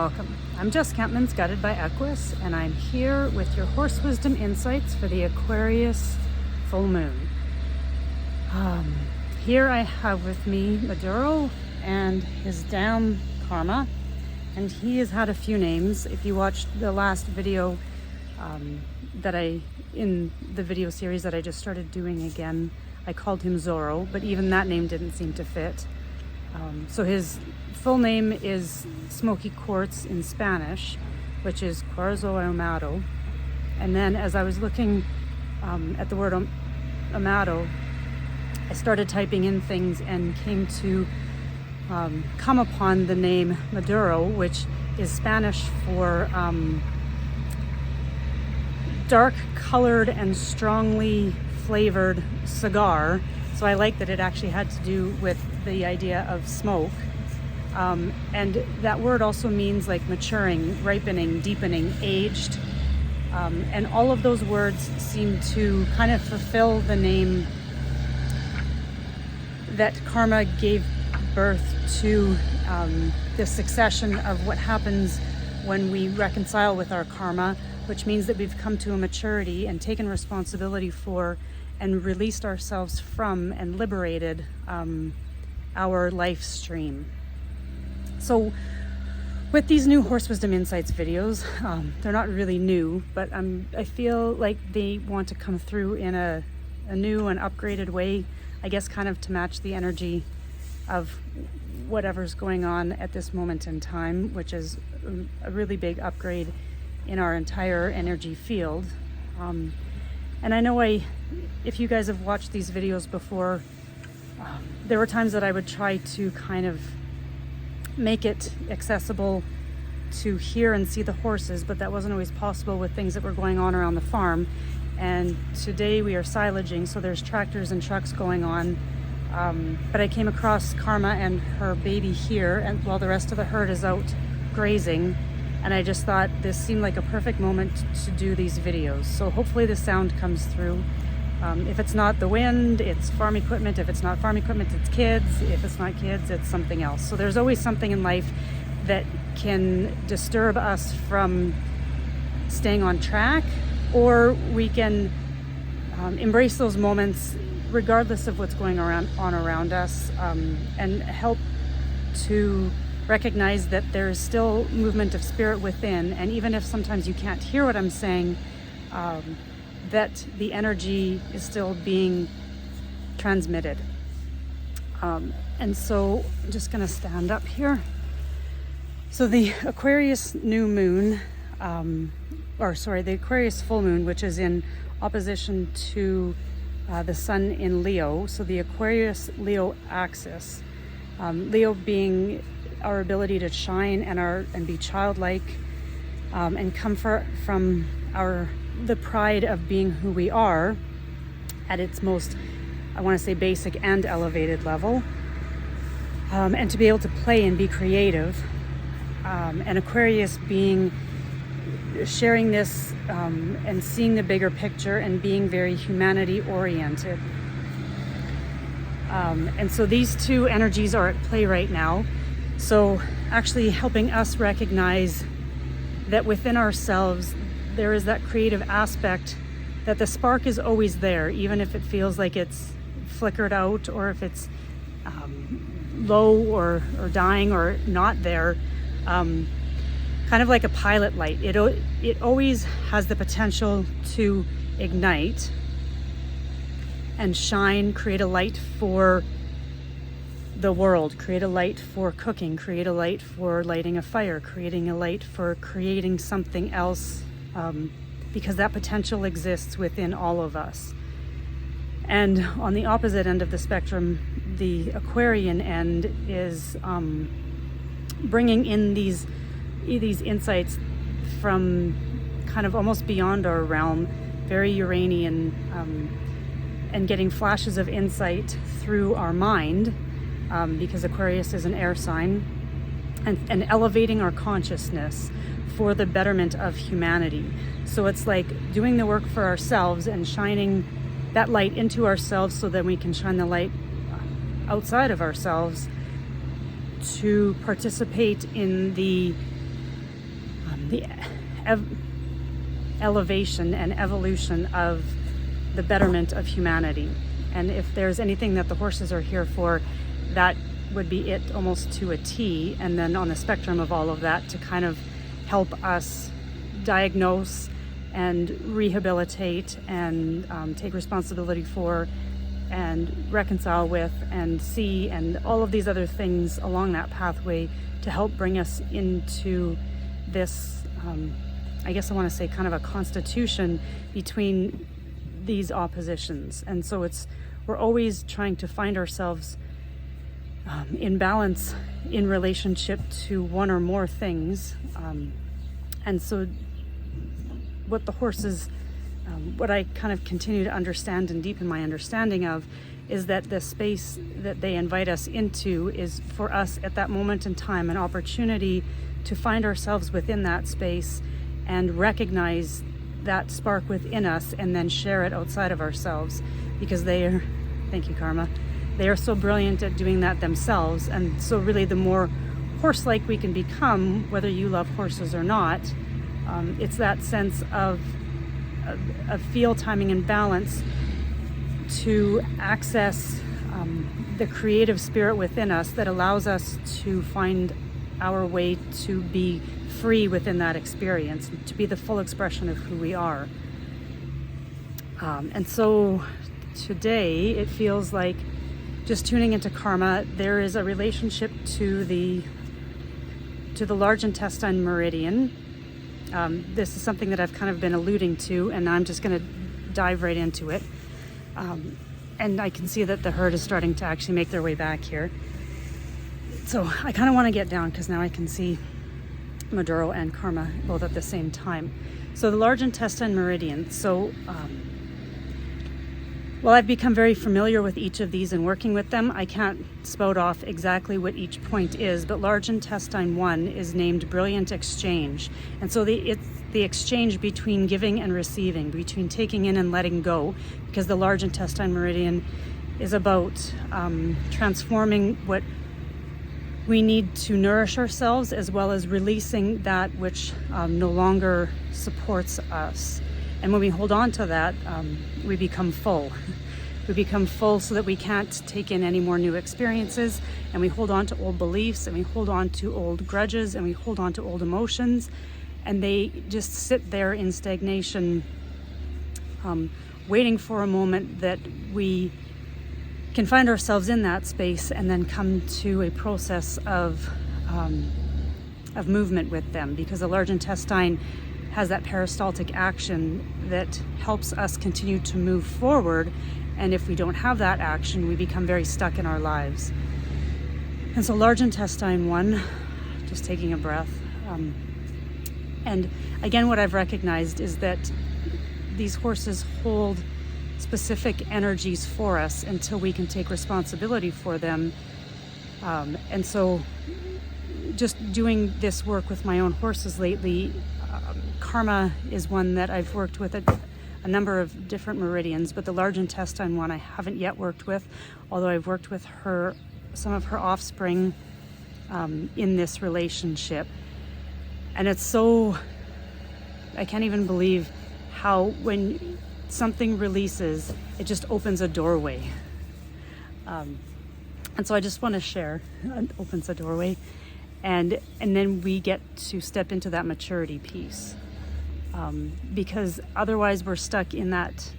welcome. I'm Jess Kempmans, guided by Equus, and I'm here with your horse wisdom insights for the Aquarius full moon. Here I have with me Maduro and his dam Karma, and he has had a few names. If you watched the last video in the video series that I just started doing again, I called him Zorro, but even that name didn't seem to fit. So his full name is Smoky Quartz in Spanish, which is Cuarzo Ahumado. And then as I was looking at the word Ahumado, I started typing in things and came to come upon the name Maduro, which is Spanish for dark colored and strongly flavored cigar. So I like that it actually had to do with the idea of smoke. And that word also means like maturing, ripening, deepening, aged. And all of those words seem to kind of fulfill the name that Karma gave birth to, the succession of what happens when we reconcile with our karma, which means that we've come to a maturity and taken responsibility for and released ourselves from and liberated our life stream. So with these new Horse Wisdom Insights videos, they're not really new, but I feel like they want to come through in a new and upgraded way, I guess kind of to match the energy of whatever's going on at this moment in time, which is a really big upgrade in our entire energy field. And I know if you guys have watched these videos before, there were times that I would try to kind of make it accessible to hear and see the horses, but that wasn't always possible with things that were going on around the farm. And today we are silaging, so there's tractors and trucks going on. But I came across Karma and her baby here, and while the rest of the herd is out grazing, and I just thought this seemed like a perfect moment to do these videos. So hopefully the sound comes through. If it's not the wind, it's farm equipment. If it's not farm equipment, it's kids. If it's not kids, it's something else. So there's always something in life that can disturb us from staying on track, or we can embrace those moments regardless of what's going on around us, and help to recognize that there's still movement of spirit within, and even if sometimes you can't hear what I'm saying, that the energy is still being transmitted. And so I'm just gonna stand up here. So the Aquarius new moon, the Aquarius full moon, which is in opposition to the sun in Leo, so the Aquarius Leo axis, Leo being our ability to shine and be childlike, and come from the pride of being who we are at its most, I want to say, basic and elevated level, and to be able to play and be creative, and Aquarius being sharing this and seeing the bigger picture and being very humanity oriented. And so these two energies are at play right now. So actually helping us recognize that within ourselves there is that creative aspect, that the spark is always there, even if it feels like it's flickered out, or if it's low or dying or not there. Kind of like a pilot light. It always has the potential to ignite and shine, create a light for the world, create a light for cooking, create a light for lighting a fire, creating a light for creating something else, because that potential exists within all of us. And on the opposite end of the spectrum, the Aquarian end is bringing in these insights from kind of almost beyond our realm, very Uranian, and getting flashes of insight through our mind, because Aquarius is an air sign, and elevating our consciousness for the betterment of humanity. So it's like doing the work for ourselves and shining that light into ourselves so that we can shine the light outside of ourselves to participate in the the elevation and evolution of the betterment of humanity. And if there's anything that the horses are here for, that would be it almost to a T. And then on the spectrum of all of that, to kind of help us diagnose and rehabilitate and take responsibility for and reconcile with and see, and all of these other things along that pathway to help bring us into this, I guess I want to say, kind of a constitution between these oppositions. And so we're always trying to find ourselves in balance in relationship to one or more things. And so what the horses, what I kind of continue to understand and deepen my understanding of, is that the space that they invite us into is for us at that moment in time an opportunity to find ourselves within that space and recognize that spark within us and then share it outside of ourselves, because they are, thank you Karma, they are so brilliant at doing that themselves. And so really the more horse-like we can become, whether you love horses or not, it's that sense of feel, timing, and balance to access the creative spirit within us that allows us to find our way to be free within that experience, to be the full expression of who we are. And so today it feels like, just tuning into Karma, there is a relationship to the large intestine meridian. This is something that I've kind of been alluding to, and I'm just going to dive right into it. And I can see that the herd is starting to actually make their way back here. So I kind of want to get down because now I can see Maduro and Karma both at the same time. So the large intestine meridian. So while I've become very familiar with each of these and working with them, I can't spout off exactly what each point is, but large intestine 1 is named brilliant exchange. And so it's the exchange between giving and receiving, between taking in and letting go, because the large intestine meridian is about transforming what we need to nourish ourselves, as well as releasing that which no longer supports us. And when we hold on to that, we become full. We become full so that we can't take in any more new experiences, and we hold on to old beliefs, and we hold on to old grudges, and we hold on to old emotions, and they just sit there in stagnation, waiting for a moment that we can find ourselves in that space and then come to a process of movement with them, because the large intestine has that peristaltic action that helps us continue to move forward. And if we don't have that action, we become very stuck in our lives. And so large intestine 1, just taking a breath. And again, what I've recognized is that these horses hold specific energies for us until we can take responsibility for them. And so just doing this work with my own horses lately, Karma is one that I've worked with a number of different meridians, but the large intestine one I haven't yet worked with, although I've worked with some of her offspring in this relationship. And it's so, I can't even believe how when something releases, it just opens a doorway. And so I just want to share, it opens a doorway, and then we get to step into that maturity piece. Because otherwise we're stuck in that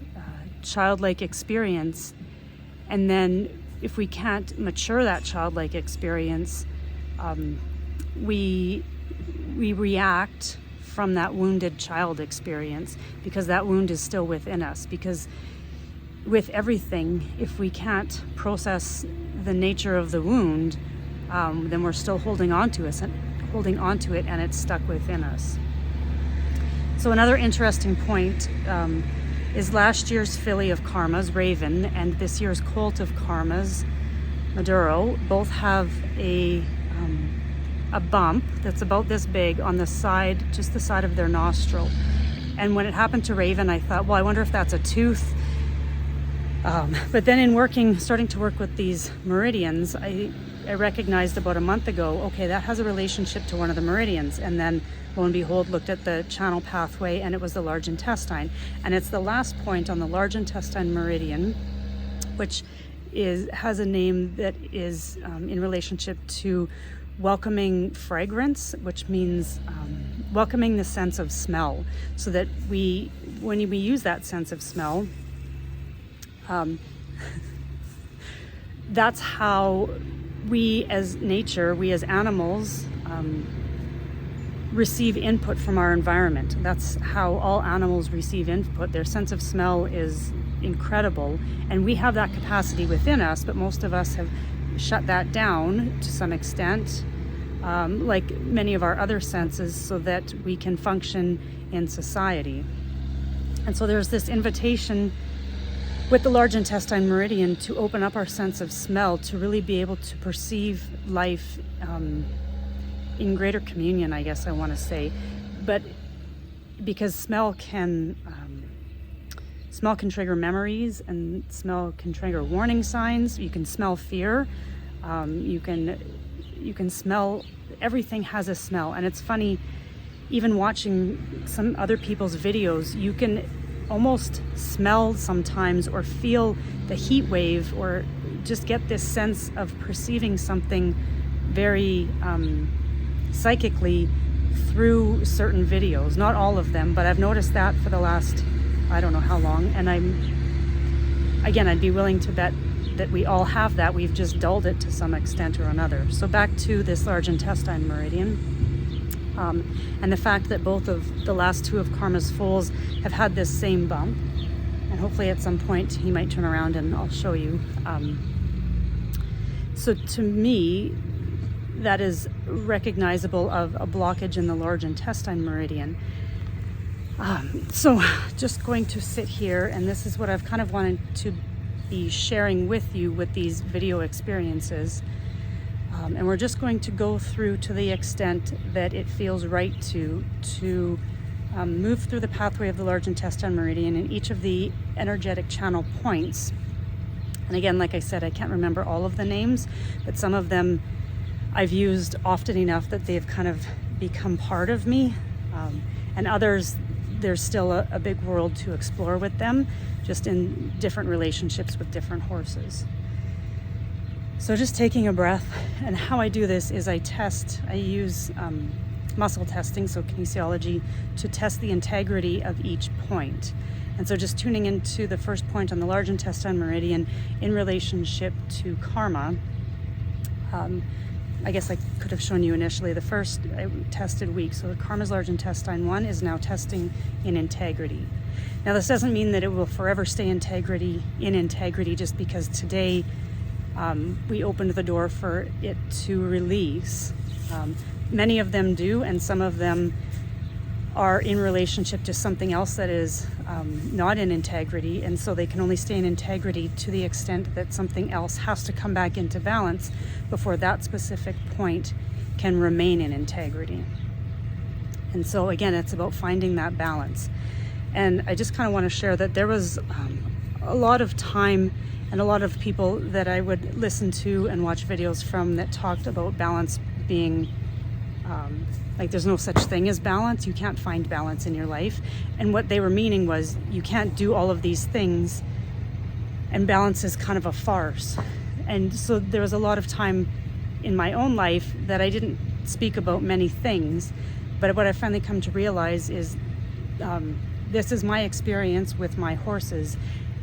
childlike experience, and then if we can't mature that childlike experience, we react from that wounded child experience, because that wound is still within us. Because with everything, if we can't process the nature of the wound, then we're still holding on to it, and it's stuck within us. So another interesting point is last year's filly of Karma's, Raven, and this year's colt of Karma's, Maduro, both have a bump that's about this big on the side, just the side of their nostril. And when it happened to Raven, I thought, well, I wonder if that's a tooth. But then in starting to work with these meridians, I I recognized about a month ago, okay, that has a relationship to one of the meridians. And then lo and behold, looked at the channel pathway, and it was the large intestine. And it's the last point on the large intestine meridian, which has a name that is in relationship to welcoming fragrance, which means welcoming the sense of smell, so that when we use that sense of smell, that's how we as nature, we as animals, receive input from our environment. That's how all animals receive input. Their sense of smell is incredible, and we have that capacity within us, but most of us have shut that down to some extent, like many of our other senses, so that we can function in society. And so there's this invitation with the large intestine meridian to open up our sense of smell, to really be able to perceive life in greater communion, I guess I want to say. But because smell can trigger memories, and smell can trigger warning signs. You can smell fear. You can smell, everything has a smell. And it's funny, even watching some other people's videos, you can almost smell sometimes, or feel the heat wave, or just get this sense of perceiving something very psychically through certain videos. Not all of them, but I've noticed that for the last, I don't know how long. And I'd be willing to bet that we all have that. We've just dulled it to some extent or another. So back to this large intestine meridian, and the fact that both of the last two of Karma's foals have had this same bump. And hopefully at some point he might turn around and I'll show you. So to me, that is recognizable of a blockage in the large intestine meridian. So just going to sit here, and this is what I've kind of wanted to be sharing with you with these video experiences. And we're just going to go through to the extent that it feels right to move through the pathway of the large intestine meridian in each of the energetic channel points. And again, like I said, I can't remember all of the names, but some of them I've used often enough that they've kind of become part of me. And others, there's still a big world to explore with them, just in different relationships with different horses. So just taking a breath, and how I do this is I use muscle testing, so kinesiology, to test the integrity of each point. And so just tuning into the first point on the large intestine meridian in relationship to karma. I guess I could have shown you initially the first I tested week. So the karma's large intestine 1 is now testing in integrity. Now this doesn't mean that it will forever stay in integrity just because today we opened the door for it to release. Many of them do, and some of them are in relationship to something else that is not in integrity, and so they can only stay in integrity to the extent that something else has to come back into balance before that specific point can remain in integrity. And so again, it's about finding that balance. And I just kind of want to share that there was a lot of time and a lot of people that I would listen to and watch videos from that talked about balance being like there's no such thing as balance. You can't find balance in your life. And what they were meaning was you can't do all of these things, and balance is kind of a farce. And so there was a lot of time in my own life that I didn't speak about many things, but what I finally come to realize is this is my experience with my horses,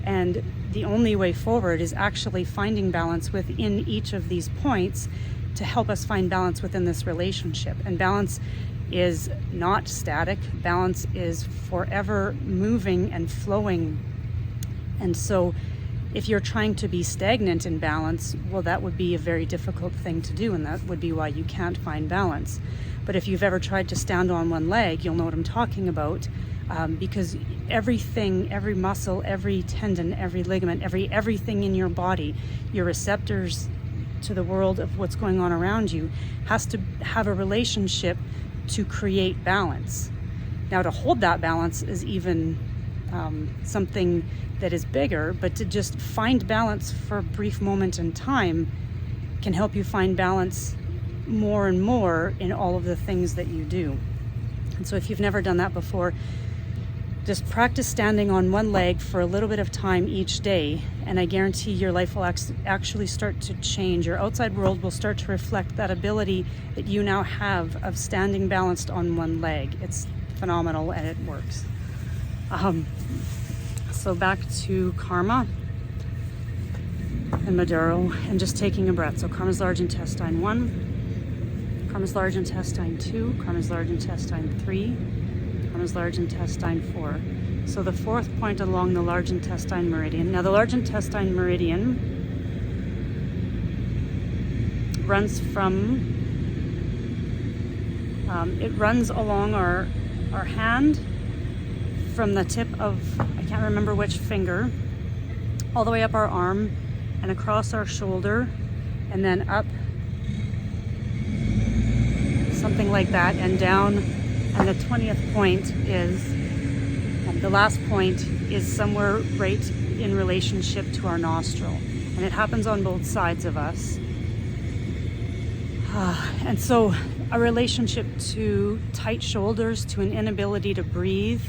and the only way forward is actually finding balance within each of these points to help us find balance within this relationship. And balance is not static. Balance is forever moving and flowing. And so if you're trying to be stagnant in balance, well, that would be a very difficult thing to do, and that would be why you can't find balance. But if you've ever tried to stand on one leg, you'll know what I'm talking about, because everything, every muscle, every tendon, every ligament, everything in your body, your receptors to the world of what's going on around you, has to have a relationship to create balance. Now, to hold that balance is even something that is bigger, but to just find balance for a brief moment in time can help you find balance more and more in all of the things that you do. And so if you've never done that before, just practice standing on one leg for a little bit of time each day, and I guarantee your life will actually start to change. Your outside world will start to reflect that ability that you now have of standing balanced on one leg. It's phenomenal, and it works. So back to karma and Maduro, and just taking a breath. So karma's large intestine 1, karma's large intestine 2, karma's large intestine 3, karma's large intestine 4. So the fourth point along the large intestine meridian. Now the large intestine meridian runs from, it runs along our hand from the tip of, I can't remember which finger, all the way up our arm and across our shoulder, and then up something like that and down. And the 20th point is, the last point is somewhere right in relationship to our nostril. And it happens on both sides of us. And so a relationship to tight shoulders, to an inability to breathe.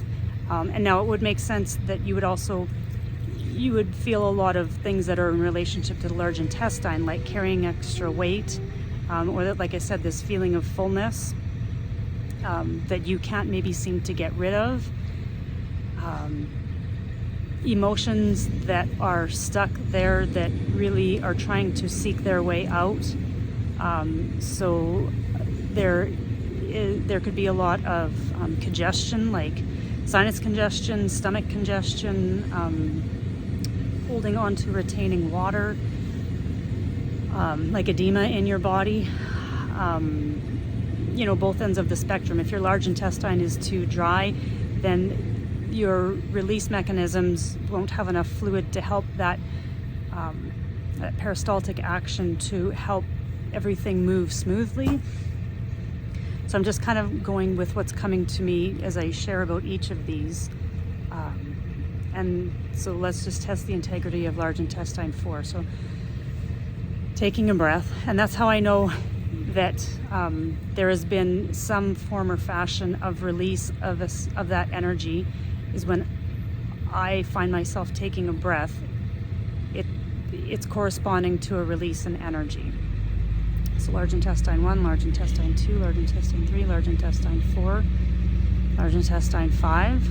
And now it would make sense that you would feel a lot of things that are in relationship to the large intestine, like carrying extra weight, or that, like I said, this feeling of fullness that you can't maybe seem to get rid of. Emotions that are stuck there that really are trying to seek their way out. So there could be a lot of congestion, like sinus congestion, stomach congestion, holding on to retaining water, like edema in your body. Both ends of the spectrum. If your large intestine is too dry, then your release mechanisms won't have enough fluid to help that peristaltic action to help everything move smoothly. So I'm just kind of going with what's coming to me as I share about each of these. And so let's just test the integrity of large intestine 4. So taking a breath, and that's how I know that there has been some form or fashion of release of that energy, is when I find myself taking a breath. It's corresponding to a release in energy. So large intestine 1, large intestine 2, large intestine 3, large intestine 4, large intestine 5.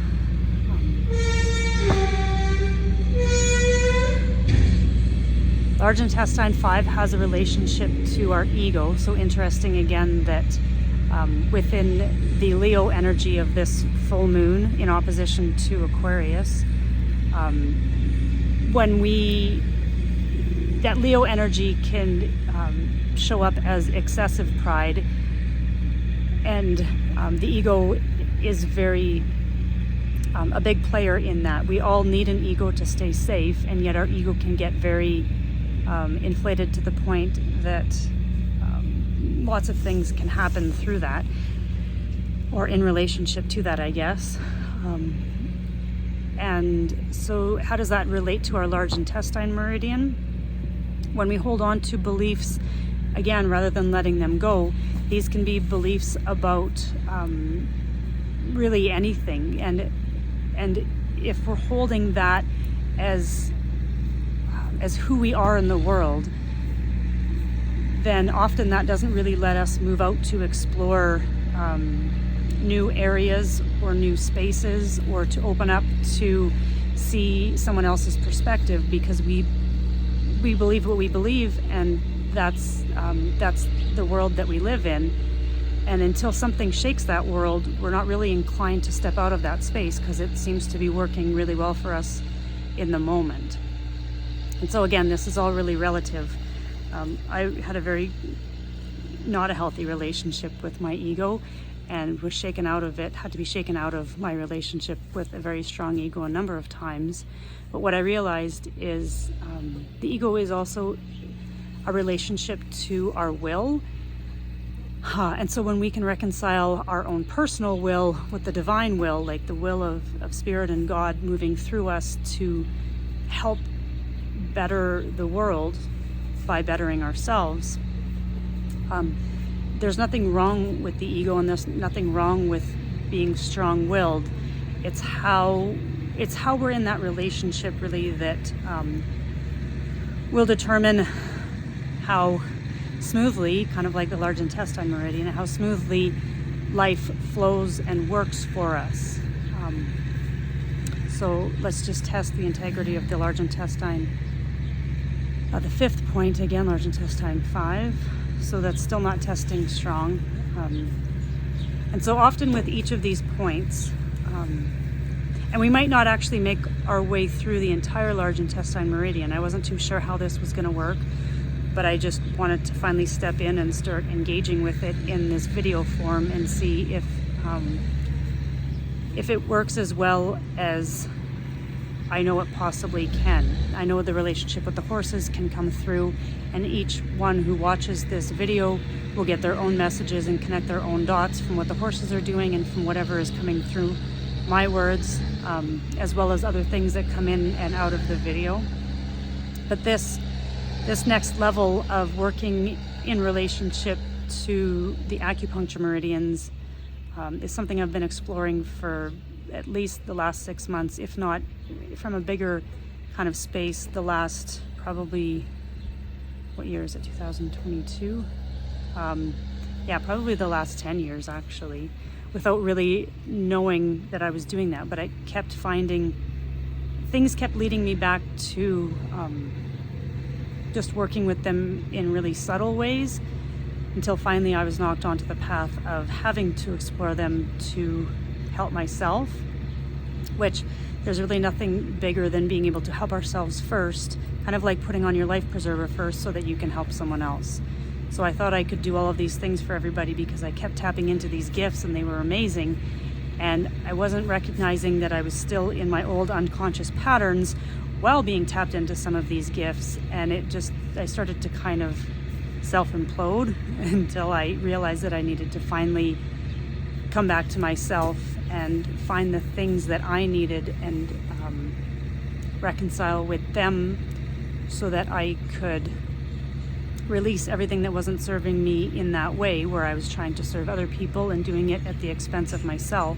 Large intestine 5 has a relationship to our ego. So interesting again that within the Leo energy of this full moon in opposition to Aquarius, that Leo energy can show up as excessive pride, and the ego is very a big player in that. We all need an ego to stay safe, and yet our ego can get very inflated to the point that lots of things can happen through that, or in relationship to that, I guess. And so how does that relate to our large intestine meridian? When we hold on to beliefs, again, rather than letting them go, these can be beliefs about really anything. And if we're holding that as who we are in the world, then often that doesn't really let us move out to explore new areas or new spaces, or to open up to see someone else's perspective, because we believe what we believe, and that's the world that we live in. And until something shakes that world, we're not really inclined to step out of that space, because it seems to be working really well for us in the moment. And so again, this is all really relative. I had a very not a healthy relationship with my ego, and was shaken out of it, had to be shaken out of my relationship with a very strong ego a number of times. But what I realized is the ego is also a relationship to our will. And so when we can reconcile our own personal will with the divine will, like the will of Spirit and God moving through us to help better the world, by bettering ourselves. There's nothing wrong with the ego, and there's nothing wrong with being strong-willed. It's how we're in that relationship really that will determine how smoothly, kind of like the large intestine meridian, how smoothly life flows and works for us. So let's just test the integrity of the large intestine. The fifth point, again, large intestine 5. So that's still not testing strong. And so often with each of these points, and we might not actually make our way through the entire large intestine meridian. I wasn't too sure how this was going to work, but I just wanted to finally step in and start engaging with it in this video form and see if it works as well as I know it possibly can. I know the relationship with the horses can come through, and each one who watches this video will get their own messages and connect their own dots from what the horses are doing and from whatever is coming through my words, as well as other things that come in and out of the video. But this next level of working in relationship to the acupuncture meridians is something I've been exploring for at least the last 6 months, if not from a bigger kind of space, the last probably, what year is it, 2022? Yeah, probably the last 10 years actually, without really knowing that I was doing that. But I kept finding, things kept leading me back to just working with them in really subtle ways, until finally I was knocked onto the path of having to explore them to help myself, which there's really nothing bigger than being able to help ourselves first, kind of like putting on your life preserver first so that you can help someone else. So I thought I could do all of these things for everybody because I kept tapping into these gifts and they were amazing, and I wasn't recognizing that I was still in my old unconscious patterns while being tapped into some of these gifts, and I started to kind of self-implode until I realized that I needed to finally come back to myself and find the things that I needed and reconcile with them so that I could release everything that wasn't serving me in that way, where I was trying to serve other people and doing it at the expense of myself.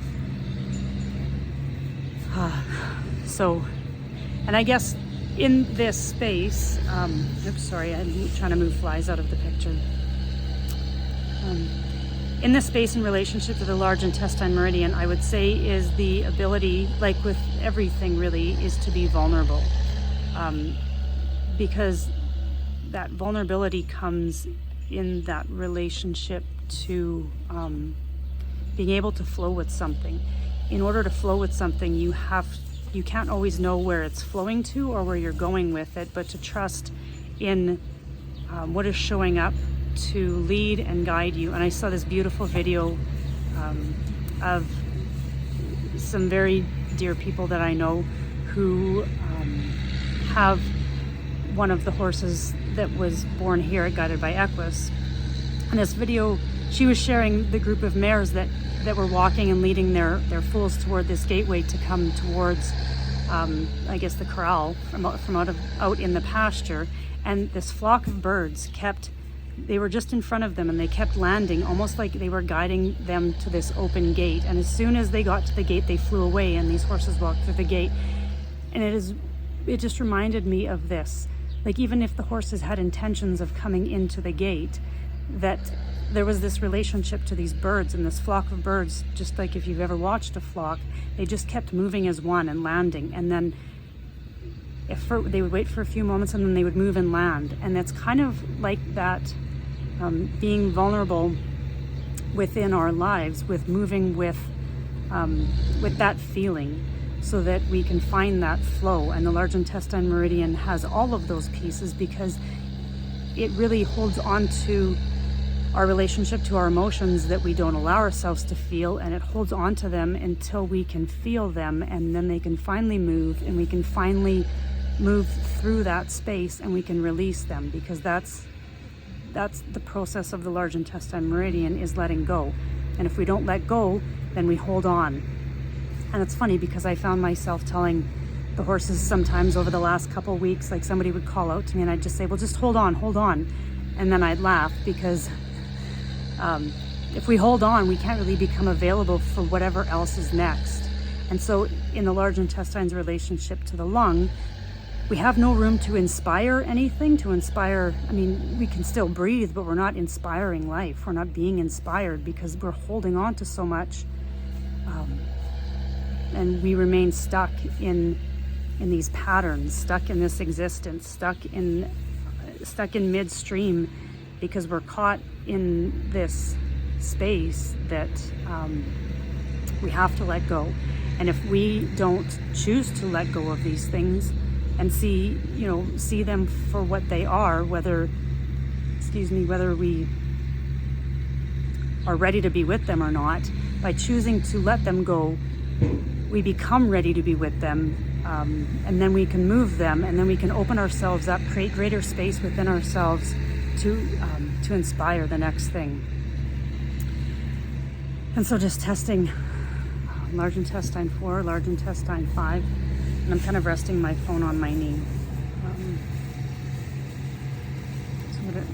And I guess in this space, oops, sorry, I'm trying to move flies out of the picture. In this space in relationship to the large intestine meridian, I would say is the ability, like with everything really, is to be vulnerable. Because that vulnerability comes in that relationship to being able to flow with something. In order to flow with something, you can't always know where it's flowing to or where you're going with it, but to trust in what is showing up to lead and guide you. And I saw this beautiful video of some very dear people that I know who have one of the horses that was born here, guided by Equus. In this video, she was sharing the group of mares that were walking and leading their foals toward this gateway to come towards, I guess, the corral from out in the pasture. And this flock of birds they were just in front of them, and they kept landing, almost like they were guiding them to this open gate. And as soon as they got to the gate, they flew away, and these horses walked through the gate. And it just reminded me of this. Like, even if the horses had intentions of coming into the gate, that there was this relationship to these birds and this flock of birds, just like if you've ever watched a flock, they just kept moving as one and landing. And then they would wait for a few moments and then they would move and land. And that's kind of like that, being vulnerable within our lives, with moving with that feeling, so that we can find that flow. And the large intestine meridian has all of those pieces, because it really holds on to our relationship to our emotions that we don't allow ourselves to feel, and it holds on to them until we can feel them, and then they can finally move, and we can finally move through that space, and we can release them, because that's the process of the large intestine meridian, is letting go. And if we don't let go, then we hold on. And it's funny, because I found myself telling the horses sometimes over the last couple weeks, like somebody would call out to me and I'd just say, well, just hold on. And then I'd laugh because if we hold on, we can't really become available for whatever else is next. And so in the large intestine's relationship to the lung, we have no room to inspire anything, I mean, we can still breathe, but we're not inspiring life. We're not being inspired because we're holding on to so much. And we remain stuck in these patterns, stuck in this existence, stuck in midstream, because we're caught in this space that we have to let go. And if we don't choose to let go of these things and see them for what they are, whether we are ready to be with them or not, by choosing to let them go, we become ready to be with them, and then we can move them, and then we can open ourselves up, create greater space within ourselves to inspire the next thing. And so just testing large intestine 4, large intestine 5, and I'm kind of resting my phone on my knee.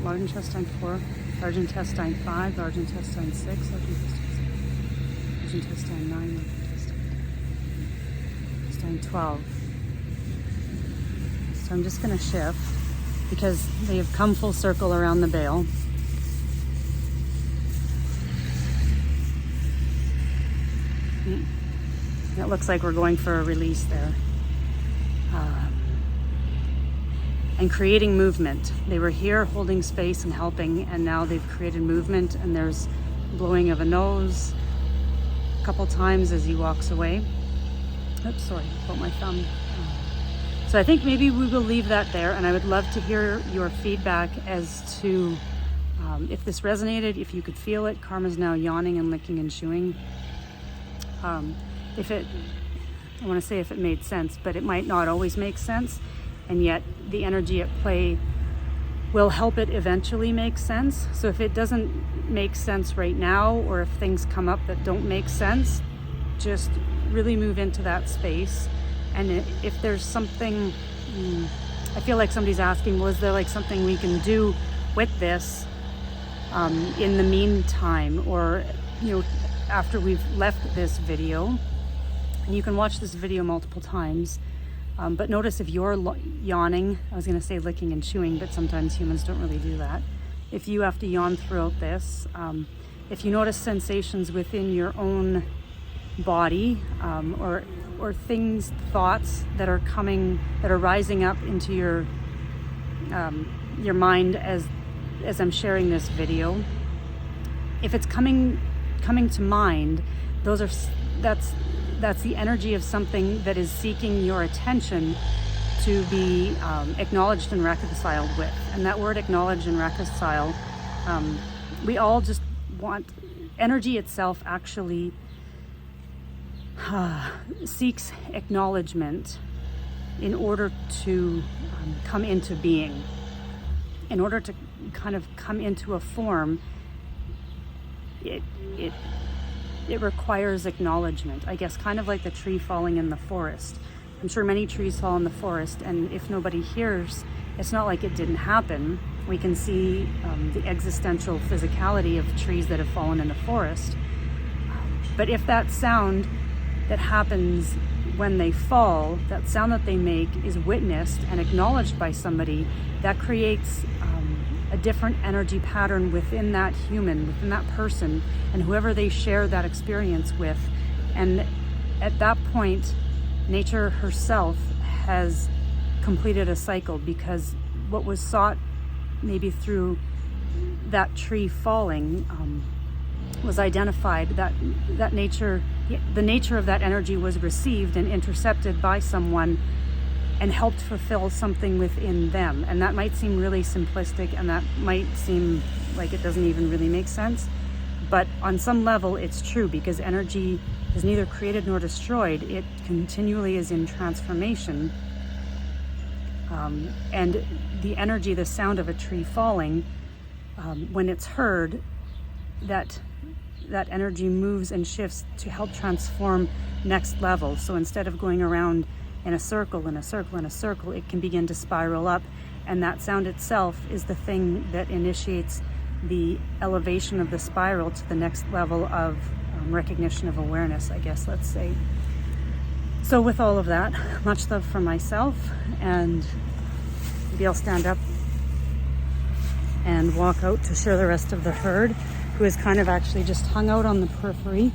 Large intestine 4, large intestine 5, large intestine 6, large intestine 9, large intestine 12. So I'm just going to shift because they have come full circle around the bale. It looks like we're going for a release there. And creating movement. They were here holding space and helping, and now they've created movement, and there's blowing of a nose a couple times as he walks away. Oops, sorry, put my thumb. So I think maybe we will leave that there, and I would love to hear your feedback as to if this resonated, if you could feel it. Karma's now yawning and licking and chewing. I want to say if it made sense, but it might not always make sense, and yet the energy at play will help it eventually make sense. So if it doesn't make sense right now, or if things come up that don't make sense, just really move into that space. And if there's something, I feel like somebody's asking, was there like something we can do with this in the meantime, or after we've left this video? And you can watch this video multiple times, but notice if you're yawning, I was going to say licking and chewing, but sometimes humans don't really do that. If you have to yawn throughout this, if you notice sensations within your own body, or things, thoughts that are rising up into your mind as I'm sharing this video, if it's coming to mind, that's the energy of something that is seeking your attention to be acknowledged and reconciled with. And that word acknowledge and reconcile, we all just want, energy itself actually seeks acknowledgement in order to come into being. In order to kind of come into a form, it requires acknowledgement, I guess, kind of like the tree falling in the forest. I'm sure many trees fall in the forest, and if nobody hears, it's not like it didn't happen. We can see the existential physicality of trees that have fallen in the forest. But if that sound that happens when they fall, that sound that they make, is witnessed and acknowledged by somebody, that creates a different energy pattern within that human, within that person, and whoever they share that experience with. And at that point, nature herself has completed a cycle, because what was sought maybe through that tree falling was identified, that nature, the nature of that energy was received and intercepted by someone and helped fulfill something within them. And that might seem really simplistic, and that might seem like it doesn't even really make sense, but on some level it's true, because energy is neither created nor destroyed. It continually is in transformation. And the energy, the sound of a tree falling, when it's heard, that energy moves and shifts to help transform next level. So instead of going around in a circle, in a circle, in a circle, it can begin to spiral up. And that sound itself is the thing that initiates the elevation of the spiral to the next level of recognition of awareness, I guess, let's say. So with all of that, much love from myself, and maybe I'll stand up and walk out to share the rest of the herd, who is kind of actually just hung out on the periphery.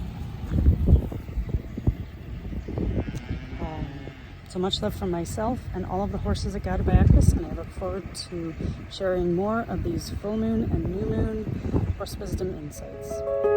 So much love from myself and all of the horses at Guided by Equus, and I look forward to sharing more of these full moon and new moon horse wisdom insights.